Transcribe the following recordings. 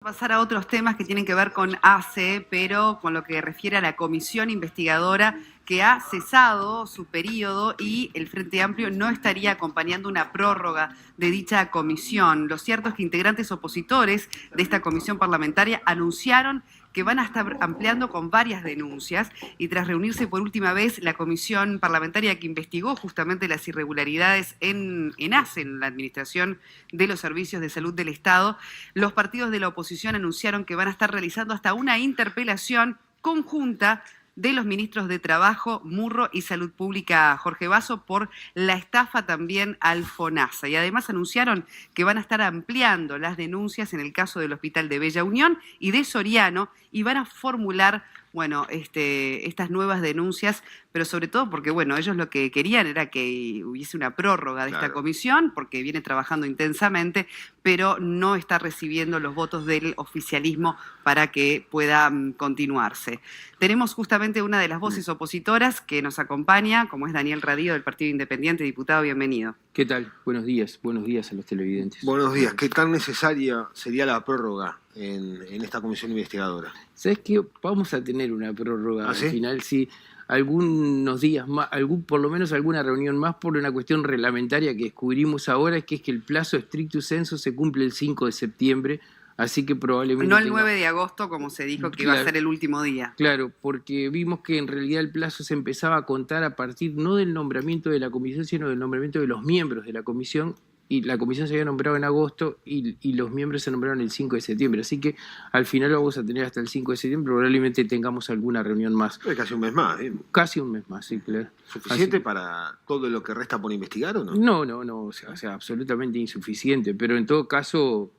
Pasar a otros temas que tienen que ver con ACE, pero con lo que refiere a la comisión investigadora que ha cesado su periodo y el Frente Amplio no estaría acompañando una prórroga de dicha comisión. Lo cierto es que integrantes opositores de esta comisión parlamentaria anunciaron que van a estar ampliando con varias denuncias y tras reunirse por última vez la comisión parlamentaria que investigó justamente las irregularidades en ACE, en la Administración de los Servicios de Salud del Estado, los partidos de la oposición anunciaron que van a estar realizando hasta una interpelación conjunta de los ministros de Trabajo, Murro y Salud Pública, Jorge Basso, por la estafa también al FONASA. Y además anunciaron que van a estar ampliando las denuncias en el caso del Hospital de Bella Unión y de Soriano y van a formular, bueno, estas nuevas denuncias, pero sobre todo porque, bueno, ellos lo que querían era que hubiese una prórroga de esta comisión, porque viene trabajando intensamente, pero no está recibiendo los votos del oficialismo para que pueda continuarse. Tenemos justamente una de las voces opositoras que nos acompaña, como es Daniel Radío del Partido Independiente. Diputado, bienvenido. ¿Qué tal? Buenos días a los televidentes. Buenos días. ¿Qué tan necesaria sería la prórroga en esta comisión investigadora? ¿Sabes qué? Vamos a tener una prórroga. ¿Ah, sí? Al final, sí. Algunos días más, por lo menos alguna reunión más por una cuestión reglamentaria que descubrimos ahora, que es que el plazo stricto sensu se cumple el 5 de septiembre, así que probablemente... No el 9 de agosto, como se dijo que iba a ser el último día. Claro, porque vimos que en realidad el plazo se empezaba a contar a partir no del nombramiento de la comisión, sino del nombramiento de los miembros de la comisión, y la comisión se había nombrado en agosto y los miembros se nombraron el 5 de septiembre. Así que al final vamos a tener hasta el 5 de septiembre, probablemente tengamos alguna reunión más. Casi un mes más, ¿eh? Casi un mes más, sí, claro. ¿Suficiente para todo lo que resta por investigar o no? No, o sea, absolutamente insuficiente, pero en todo caso,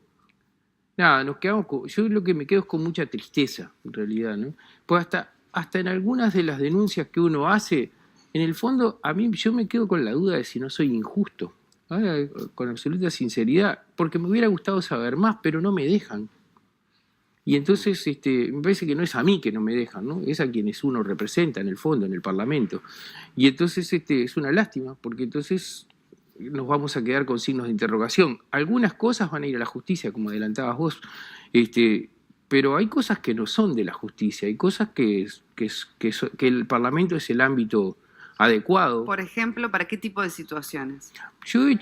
nada, nos quedamos yo lo que me quedo es con mucha tristeza, en realidad, ¿no? Pues hasta en algunas de las denuncias que uno hace, en el fondo, a mí yo me quedo con la duda de si no soy injusto. Con absoluta sinceridad, porque me hubiera gustado saber más, pero no me dejan. Y entonces me parece que no es a mí que no me dejan, ¿no? Es a quienes uno representa en el fondo, en el Parlamento. Y entonces es una lástima, porque entonces nos vamos a quedar con signos de interrogación. Algunas cosas van a ir a la justicia, como adelantabas vos, pero hay cosas que no son de la justicia, hay cosas que el Parlamento es el ámbito adecuado. Por ejemplo, ¿para qué tipo de situaciones? Yo he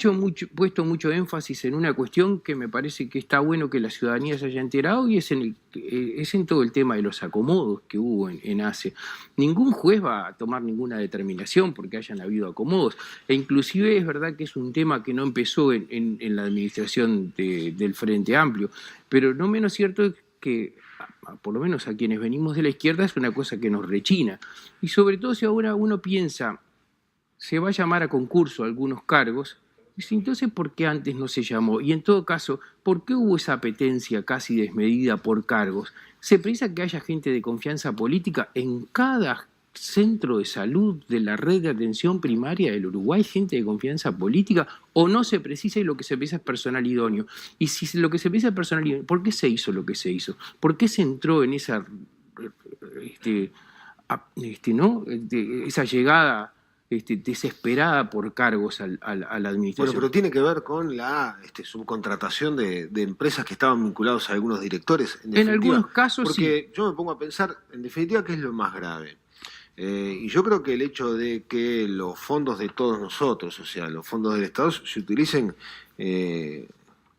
puesto mucho énfasis en una cuestión que me parece que está bueno que la ciudadanía se haya enterado y es en todo el tema de los acomodos que hubo en ACE. Ningún juez va a tomar ninguna determinación porque hayan habido acomodos. E inclusive es verdad que es un tema que no empezó en la administración del Frente Amplio, pero no menos cierto es que por lo menos a quienes venimos de la izquierda es una cosa que nos rechina. Y sobre todo si ahora uno piensa, se va a llamar a concurso algunos cargos, y entonces ¿por qué antes no se llamó? Y en todo caso, ¿por qué hubo esa apetencia casi desmedida por cargos? ¿Se precisa que haya gente de confianza política en cada centro de salud de la red de atención primaria del Uruguay, gente de confianza política, o no se precisa y lo que se precisa es personal idóneo? Y si lo que se precisa es personal idóneo, ¿por qué se hizo lo que se hizo? ¿Por qué se entró en esa esa llegada desesperada por cargos a la administración? Bueno, pero tiene que ver con la subcontratación de empresas que estaban vinculados a algunos directores. En algunos casos porque sí. yo me pongo a pensar, en definitiva, ¿qué es lo más grave? Y yo creo que el hecho de que los fondos de todos nosotros, o sea, los fondos del Estado, se utilicen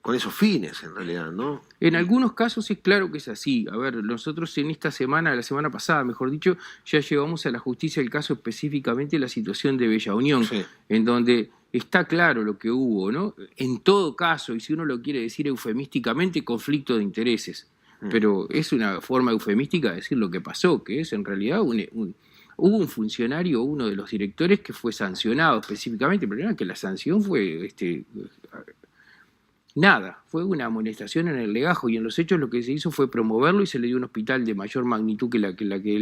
con esos fines, en realidad, ¿no? En algunos casos es claro que es así. A ver, nosotros en esta semana, la semana pasada, mejor dicho, ya llevamos a la justicia el caso específicamente de la situación de Bella Unión, sí, en donde está claro lo que hubo, ¿no? En todo caso, y si uno lo quiere decir eufemísticamente, conflicto de intereses. Pero es una forma eufemística de decir lo que pasó, que es en realidad hubo un funcionario, uno de los directores, que fue sancionado específicamente. El problema es que la sanción fue nada, fue una amonestación en el legajo, y en los hechos lo que se hizo fue promoverlo y se le dio un hospital de mayor magnitud que la que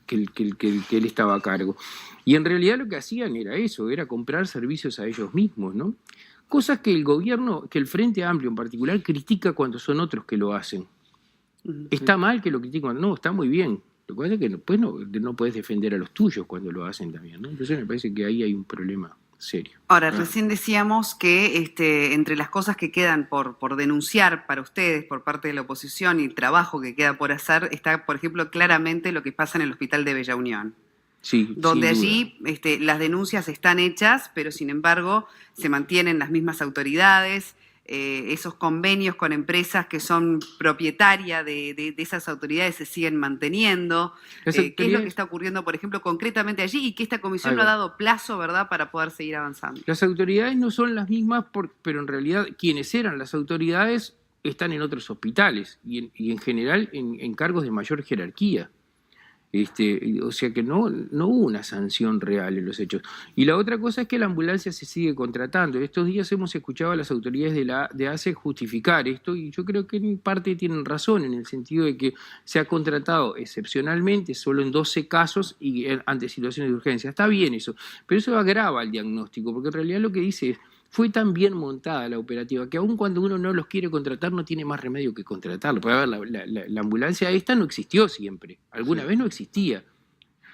él estaba a cargo. Y en realidad lo que hacían era eso, era comprar servicios a ellos mismos, ¿no? Cosas que el gobierno, que el Frente Amplio en particular, critica cuando son otros que lo hacen. ¿Está mal que lo critiquen? No, está muy bien. Lo que pasa es que después no puedes defender a los tuyos cuando lo hacen también, ¿no? Entonces me parece que ahí hay un problema serio. Ahora, recién decíamos que entre las cosas que quedan por denunciar para ustedes por parte de la oposición y el trabajo que queda por hacer, está, por ejemplo, claramente lo que pasa en el hospital de Bella Unión. Sí, Donde sin allí las denuncias están hechas, pero sin embargo se mantienen las mismas autoridades, esos convenios con empresas que son propietarias de esas autoridades se siguen manteniendo. ¿Qué es lo que está ocurriendo, por ejemplo, concretamente allí y que esta comisión no ha dado plazo, ¿verdad?, para poder seguir avanzando? Las autoridades no son las mismas, pero en realidad quienes eran las autoridades están en otros hospitales y en general en cargos de mayor jerarquía. O sea que no hubo una sanción real en los hechos. Y la otra cosa es que la ambulancia se sigue contratando. Estos días hemos escuchado a las autoridades de ACE justificar esto y yo creo que en parte tienen razón en el sentido de que se ha contratado excepcionalmente solo en 12 casos y ante situaciones de urgencia. Está bien eso, pero eso agrava el diagnóstico porque en realidad lo que dice es fue tan bien montada la operativa que aun cuando uno no los quiere contratar no tiene más remedio que contratarlo. Porque a ver, la ambulancia esta no existió siempre, alguna vez no existía.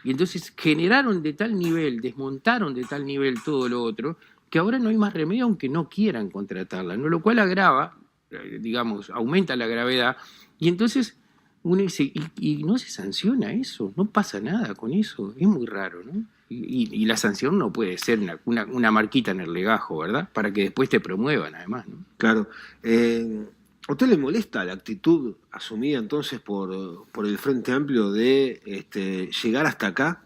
Y entonces generaron de tal nivel, desmontaron de tal nivel todo lo otro, que ahora no hay más remedio aunque no quieran contratarla, ¿no? Lo cual agrava, digamos, aumenta la gravedad. Y entonces uno dice, ¿y no se sanciona eso? No pasa nada con eso, es muy raro, ¿no? Y la sanción no puede ser una marquita en el legajo, ¿verdad? Para que después te promuevan, además, ¿no? Claro. ¿A usted le molesta la actitud asumida entonces por el Frente Amplio de llegar hasta acá,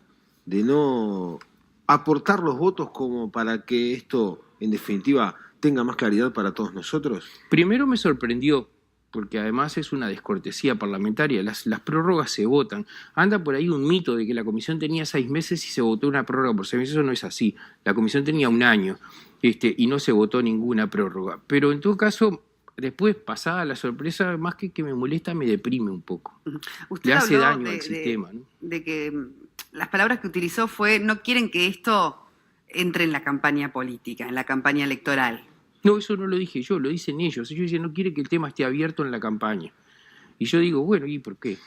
de no aportar los votos como para que esto, en definitiva, tenga más claridad para todos nosotros? Primero me sorprendió, porque además es una descortesía parlamentaria, las prórrogas se votan. Anda por ahí un mito de que la comisión tenía 6 meses y se votó una prórroga por 6 meses, eso no es así. La comisión tenía 1 año y no se votó ninguna prórroga. Pero en todo caso, después, pasada la sorpresa, más que me molesta, me deprime un poco. Usted le hace habló daño al sistema, ¿no? De que las palabras que utilizó fue, no quieren que esto entre en la campaña política, en la campaña electoral. No, eso no lo dije yo, lo dicen ellos. Ellos dicen, no quiere que el tema esté abierto en la campaña. Y yo digo, bueno, ¿y por qué?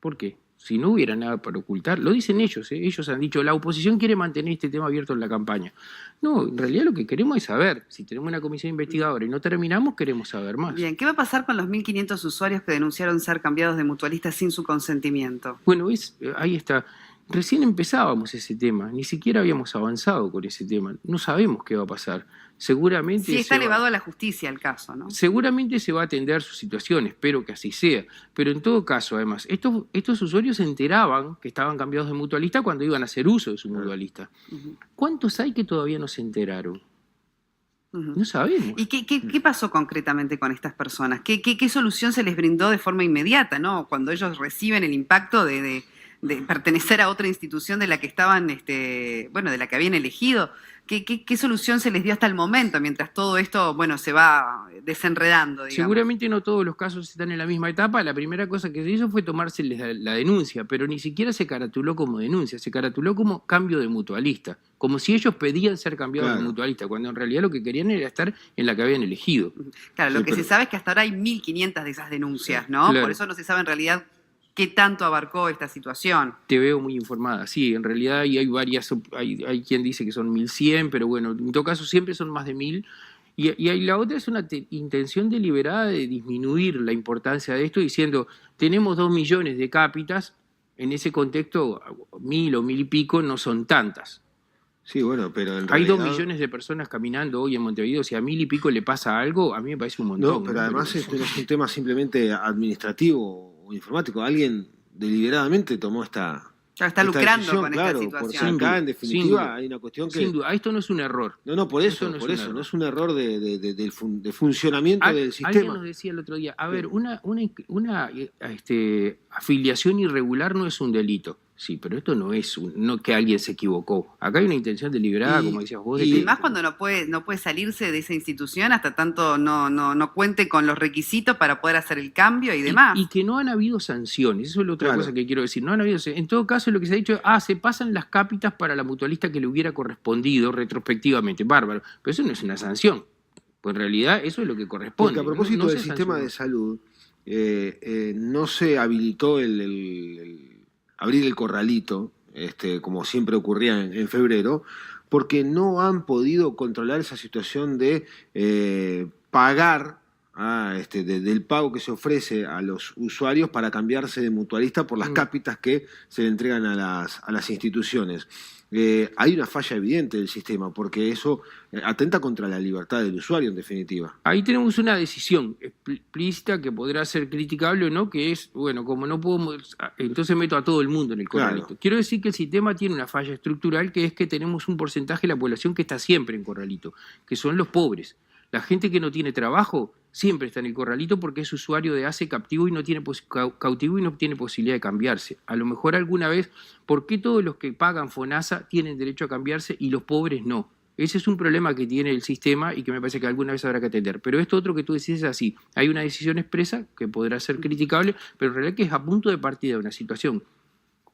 ¿Por qué? Si no hubiera nada para ocultar, lo dicen ellos, ¿eh? Ellos han dicho, la oposición quiere mantener este tema abierto en la campaña. No, en realidad lo que queremos es saber. Si tenemos una comisión investigadora y no terminamos, queremos saber más. Bien, ¿qué va a pasar con los 1.500 usuarios que denunciaron ser cambiados de mutualistas sin su consentimiento? Bueno, ahí está. Recién empezábamos ese tema, ni siquiera habíamos avanzado con ese tema. No sabemos qué va a pasar. Seguramente sí, está elevado a la justicia el caso, ¿no? Seguramente se va a atender su situación, espero que así sea. Pero en todo caso, además, estos usuarios se enteraban que estaban cambiados de mutualista cuando iban a hacer uso de su mutualista. ¿Cuántos hay que todavía no se enteraron? No sabemos. ¿Y qué pasó concretamente con estas personas? ¿Qué solución se les brindó de forma inmediata, ¿no? Cuando ellos reciben el impacto de pertenecer a otra institución de la que estaban, de la que habían elegido. ¿Qué solución se les dio hasta el momento, mientras todo esto, se va desenredando, digamos? Seguramente no todos los casos están en la misma etapa. La primera cosa que se hizo fue tomárseles la denuncia, pero ni siquiera se caratuló como denuncia, se caratuló como cambio de mutualista, como si ellos pedían ser cambiados de mutualista, cuando en realidad lo que querían era estar en la que habían elegido. Claro, lo que se sabe es que hasta ahora hay 1.500 de esas denuncias, ¿no? Claro. Por eso no se sabe en realidad qué tanto abarcó esta situación. Te veo muy informada. Sí, en realidad hay varias, hay quien dice que son 1.100, pero bueno, en todo caso siempre son más de 1.000. Y la otra es una intención deliberada de disminuir la importancia de esto, diciendo, tenemos 2 millones de cápitas, en ese contexto 1.000 o 1.000 y pico no son tantas. Sí, bueno, pero en Hay realidad... 2 millones de personas caminando hoy en Montevideo. Si a 1.000 y pico le pasa algo, a mí me parece un montón. No, pero además esto no es un tema simplemente administrativo o informático. Alguien deliberadamente tomó esta lucrando decisión, con claro, esta situación. Porque acá, en definitiva, hay una cuestión que... Sin duda, esto no es un error. No, por eso, no es un error de funcionamiento del sistema. Alguien nos decía el otro día, a ver, una afiliación irregular no es un delito. Sí, pero esto no es no que alguien se equivocó. Acá hay una intención deliberada, como decías vos. Y más cuando no puede salirse de esa institución hasta tanto no cuente con los requisitos para poder hacer el cambio y demás. Y que no han habido sanciones, eso es la otra cosa que quiero decir. No han habido, en todo caso, lo que se ha dicho, se pasan las cápitas para la mutualista que le hubiera correspondido retrospectivamente. Bárbaro. Pero eso no es una sanción. Pues en realidad eso es lo que corresponde. Porque a propósito del sistema de salud, no se habilitó abrir el corralito, como siempre ocurría en febrero, porque no han podido controlar esa situación de pagar del pago que se ofrece a los usuarios para cambiarse de mutualista por las cápitas que se le entregan a las instituciones. Hay una falla evidente del sistema, porque eso atenta contra la libertad del usuario, en definitiva. Ahí tenemos una decisión explícita que podrá ser criticable o no, que es, bueno, como no podemos, entonces meto a todo el mundo en el corralito. Claro. Quiero decir que el sistema tiene una falla estructural, que es que tenemos un porcentaje de la población que está siempre en corralito, que son los pobres. La gente que no tiene trabajo siempre está en el corralito porque es usuario de ACE cautivo y no tiene posibilidad de cambiarse. A lo mejor alguna vez, ¿por qué todos los que pagan FONASA tienen derecho a cambiarse y los pobres no? Ese es un problema que tiene el sistema y que me parece que alguna vez habrá que atender. Pero esto otro que tú decís es así. Hay una decisión expresa que podrá ser criticable, pero en realidad que es a punto de partida de una situación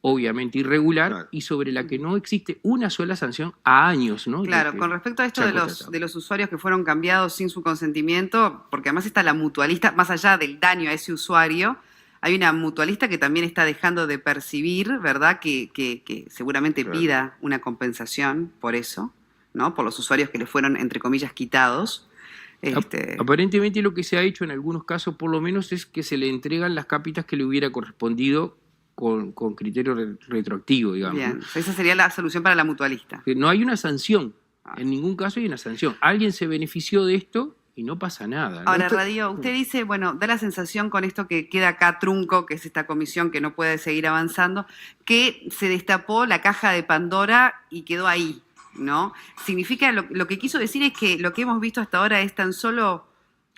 obviamente irregular, claro, y sobre la que no existe una sola sanción a años, ¿no? Claro, con respecto a esto de los usuarios que fueron cambiados sin su consentimiento, porque además está la mutualista, más allá del daño a ese usuario, hay una mutualista que también está dejando de percibir, ¿verdad? Que seguramente claro, pida una compensación por eso, ¿no? Por los usuarios que le fueron, entre comillas, quitados. Aparentemente lo que se ha hecho en algunos casos, por lo menos, es que se le entregan las cápitas que le hubiera correspondido con criterio retroactivo, digamos. Bien, esa sería la solución para la mutualista. No hay una sanción, en ningún caso hay una sanción. Alguien se benefició de esto y no pasa nada, ¿no? Ahora, Radio, usted dice, bueno, da la sensación con esto que queda acá trunco, que es esta comisión que no puede seguir avanzando, que se destapó la caja de Pandora y quedó ahí, ¿no? Significa, lo que quiso decir es que lo que hemos visto hasta ahora es tan solo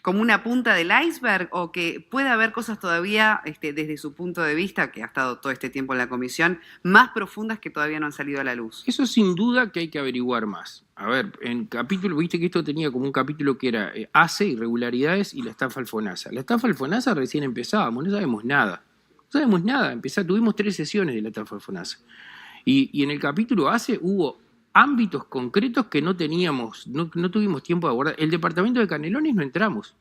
como una punta del iceberg, o que puede haber cosas todavía, desde su punto de vista, que ha estado todo este tiempo en la comisión, más profundas que todavía no han salido a la luz. Eso sin duda que hay que averiguar más. A ver, en capítulo, viste que esto tenía como un capítulo que era ACE, irregularidades, y la estafa al FONASA. La estafa al FONASA recién empezábamos, no sabemos nada. No sabemos nada, tuvimos 3 sesiones de la estafa al FONASA. Y en el capítulo ACE hubo ámbitos concretos que no teníamos, no tuvimos tiempo de abordar. El departamento de Canelones no entramos.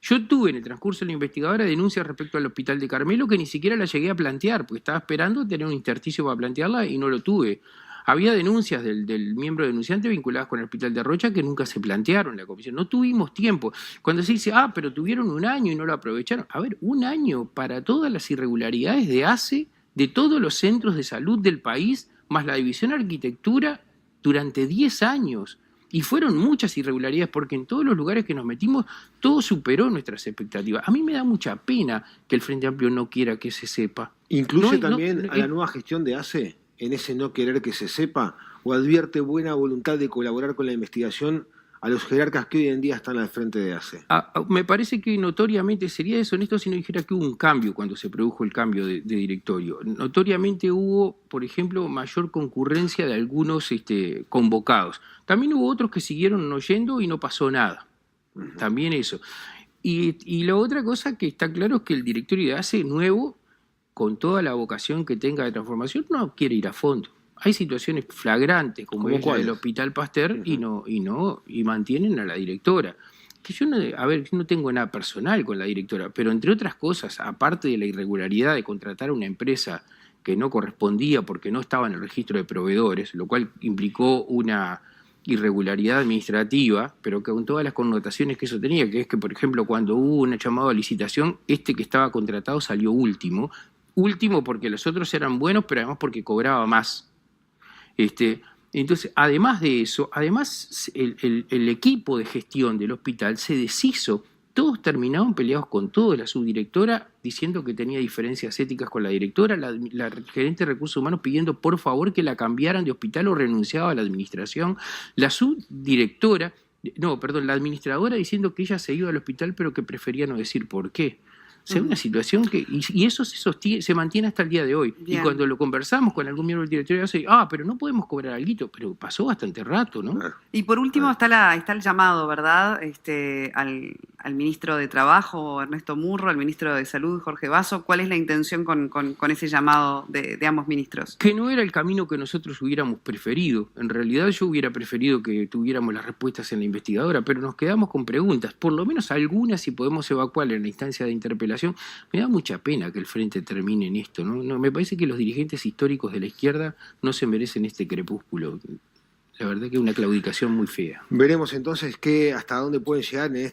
Yo tuve en el transcurso de la investigadora denuncias respecto al hospital de Carmelo que ni siquiera la llegué a plantear, porque estaba esperando tener un intersticio para plantearla y no lo tuve. Había denuncias del miembro denunciante vinculadas con el hospital de Rocha que nunca se plantearon en la comisión. No tuvimos tiempo. Cuando se dice, pero tuvieron un año y no lo aprovecharon. A ver, un año para todas las irregularidades de ACE, de todos los centros de salud del país, más la división de arquitectura, durante 10 años. Y fueron muchas irregularidades, porque en todos los lugares que nos metimos, todo superó nuestras expectativas. A mí me da mucha pena que el Frente Amplio no quiera que se sepa. ¿Incluye también a la nueva gestión de ACE en ese no querer que se sepa? ¿O advierte buena voluntad de colaborar con la investigación a los jerarcas que hoy en día están al frente de ACE? Me parece que notoriamente sería deshonesto si no dijera que hubo un cambio cuando se produjo el cambio de directorio. Notoriamente hubo, por ejemplo, mayor concurrencia de algunos convocados. También hubo otros que siguieron no yendo y no pasó nada. También eso. Y la otra cosa que está claro es que el directorio de ACE nuevo, con toda la vocación que tenga de transformación, no quiere ir a fondo. Hay situaciones flagrantes como es la del Hospital Pasteur y mantienen a la directora. Que yo no tengo nada personal con la directora, pero entre otras cosas, aparte de la irregularidad de contratar a una empresa que no correspondía porque no estaba en el registro de proveedores, lo cual implicó una irregularidad administrativa, pero que con todas las connotaciones que eso tenía, que es que, por ejemplo, cuando hubo un llamado a licitación, que estaba contratado salió último porque los otros eran buenos, pero además porque cobraba más. Entonces, además de eso, el equipo de gestión del hospital se deshizo. Todos terminaron peleados con todos. La subdirectora diciendo que tenía diferencias éticas con la directora, la gerente de recursos humanos pidiendo por favor que la cambiaran de hospital o renunciaba a la administración, la administradora diciendo que ella se iba al hospital pero que prefería no decir por qué. O sea, una situación que... Y eso se mantiene hasta el día de hoy. Bien. Y cuando lo conversamos con algún miembro del directorio, dice, pero no podemos cobrar alguito. Pero pasó bastante rato, ¿no? Y por último está el llamado, ¿verdad? Al ministro de Trabajo, Ernesto Murro, al ministro de Salud, Jorge Basso. ¿Cuál es la intención con ese llamado de ambos ministros? Que no era el camino que nosotros hubiéramos preferido. En realidad yo hubiera preferido que tuviéramos las respuestas en la investigadora, pero nos quedamos con preguntas. Por lo menos algunas, si podemos evacuar en la instancia de interpelación. Me da mucha pena que el Frente termine en esto, ¿no? Me parece que los dirigentes históricos de la izquierda no se merecen este crepúsculo. La verdad que es una claudicación muy fea. Veremos entonces hasta dónde pueden llegar en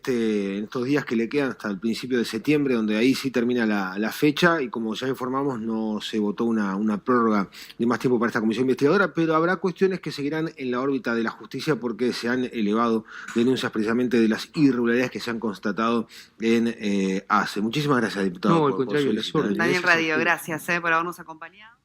estos días que le quedan hasta el principio de septiembre, donde ahí sí termina la fecha, y como ya informamos, no se votó una prórroga de más tiempo para esta comisión investigadora, pero habrá cuestiones que seguirán en la órbita de la justicia porque se han elevado denuncias precisamente de las irregularidades que se han constatado en ACE. Muchísimas gracias, diputado. No, al contrario, las órdenes. Daniel Radio, gracias por habernos acompañado.